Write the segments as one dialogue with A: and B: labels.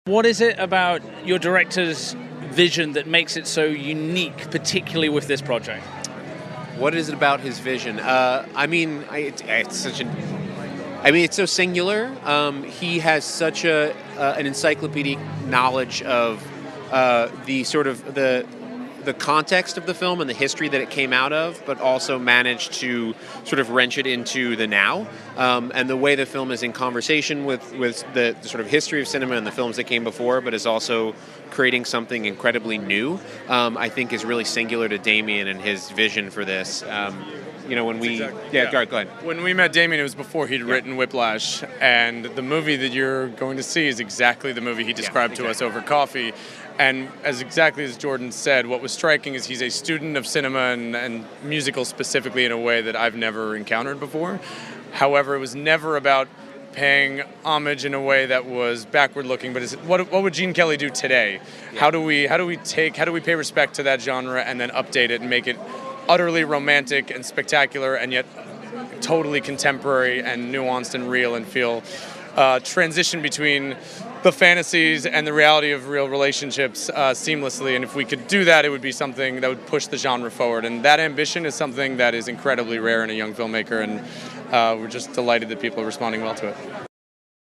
A: What is it about your director's vision that makes it so unique, particularly with this project?
B: What is it about his vision? It's so singular. He has such an encyclopedic knowledge of the context of the film and the history that it came out of, but also managed to sort of wrench it into the now. And the way the film is in conversation with the sort of history of cinema and the films that came before, but is also creating something incredibly new, I think is really singular to Damien and his vision for this. When we...
C: Exactly.
B: Go ahead.
C: When we met Damien, it was before he'd written Whiplash, and the movie that you're going to see is exactly the movie he described to us over coffee. And exactly as Jordan said, what was striking is he's a student of cinema and musical specifically in a way that I've never encountered before. However, it was never about paying homage in a way that was backward-looking, but what would Gene Kelly do today? Yeah. How do we pay respect to that genre and then update it and make it utterly romantic and spectacular and yet totally contemporary and nuanced and real, and feel transition between the fantasies and the reality of real relationships seamlessly. And if we could do that, it would be something that would push the genre forward. And that ambition is something that is incredibly rare in a young filmmaker, and we're just delighted that people are responding well to it.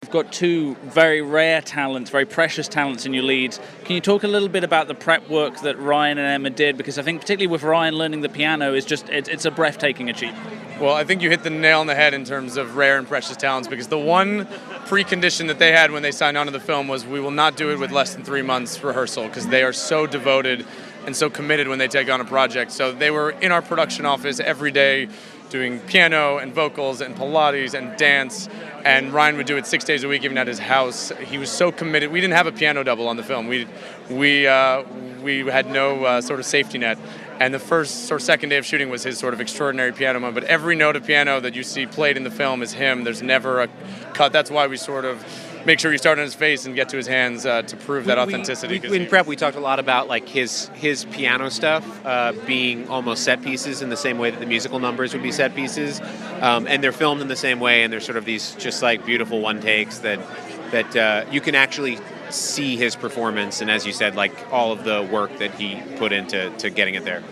A: You've got two very rare talents, very precious talents in your leads. Can you talk a little bit about the prep work that Ryan and Emma did? Because I think particularly with Ryan learning the piano is it's a breathtaking achievement.
C: Well, I think you hit the nail on the head in terms of rare and precious talents, because the one precondition that they had when they signed on to the film was we will not do it with less than 3 months rehearsal, because they are so devoted and so committed when they take on a project. So they were in our production office every day doing piano and vocals and Pilates and dance, and Ryan would do it 6 days a week, even at his house. He was so committed. We didn't have a piano double on the film. We had no sort of safety net. And the first or second day of shooting was his sort of extraordinary piano moment. But every note of piano that you see played in the film is him. There's never a cut. That's why we sort of make sure you start on his face and get to his hands to prove that authenticity.
B: In prep, we talked a lot about like his piano stuff being almost set pieces in the same way that the musical numbers would be set pieces, and they're filmed in the same way. And they're sort of these just like beautiful one takes that you can actually see his performance, and as you said, like all of the work that he put into getting it there.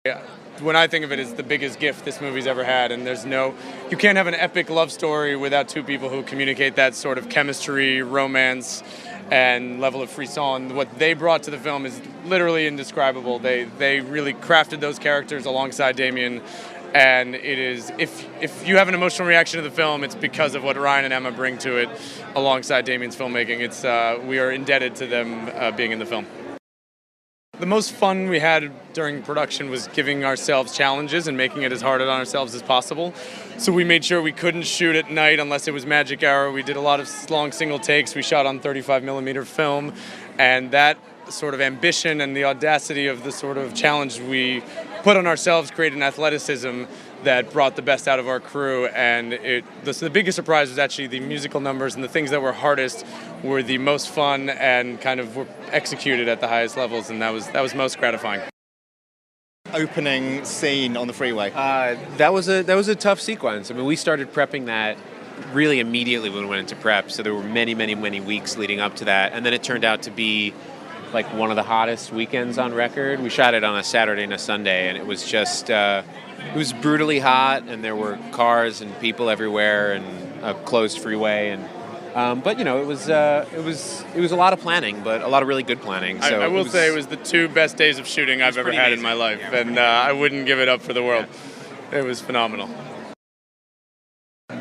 C: Yeah. When I think of it, it's the biggest gift this movie's ever had, and you can't have an epic love story without two people who communicate that sort of chemistry, romance, and level of frisson. What they brought to the film is literally indescribable. They really crafted those characters alongside Damien, and it is, if you have an emotional reaction to the film, it's because of what Ryan and Emma bring to it alongside Damien's filmmaking. We are indebted to them being in the film. The most fun we had during production was giving ourselves challenges and making it as hard on ourselves as possible. So we made sure we couldn't shoot at night unless it was magic hour. We did a lot of long single takes. We shot on 35mm film, and that sort of ambition and the audacity of the sort of challenge we put on ourselves created an athleticism that brought the best out of our crew. And the biggest surprise was actually the musical numbers, and the things that were hardest were the most fun and kind of were executed at the highest levels, and that was most gratifying.
D: Opening scene on the freeway.
B: That was a tough sequence. I mean, we started prepping that really immediately when we went into prep, so there were many weeks leading up to that, and then it turned out to be like one of the hottest weekends on record. We shot it on a Saturday and a Sunday, and it was just it was brutally hot, and there were cars and people everywhere, and a closed freeway, and but it was a lot of planning, but a lot of really good planning. So
C: I will say it was the 2 best days of shooting I've ever had in my life, and I wouldn't give it up for the world. Yeah. It was phenomenal.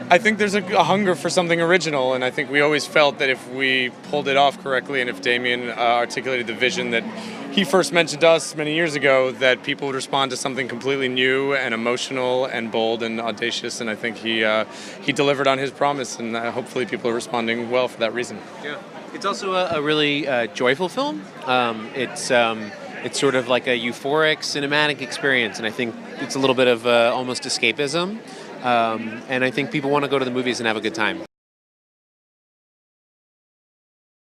C: I think there's a hunger for something original, and I think we always felt that if we pulled it off correctly, and if Damien articulated the vision that he first mentioned to us many years ago, that people would respond to something completely new and emotional and bold and audacious. And I think he delivered on his promise, and hopefully people are responding well for that reason.
B: Yeah, it's also a really joyful film. It's sort of like a euphoric cinematic experience, and I think it's a little bit of almost escapism. And I think people want to go to the movies and have a good time.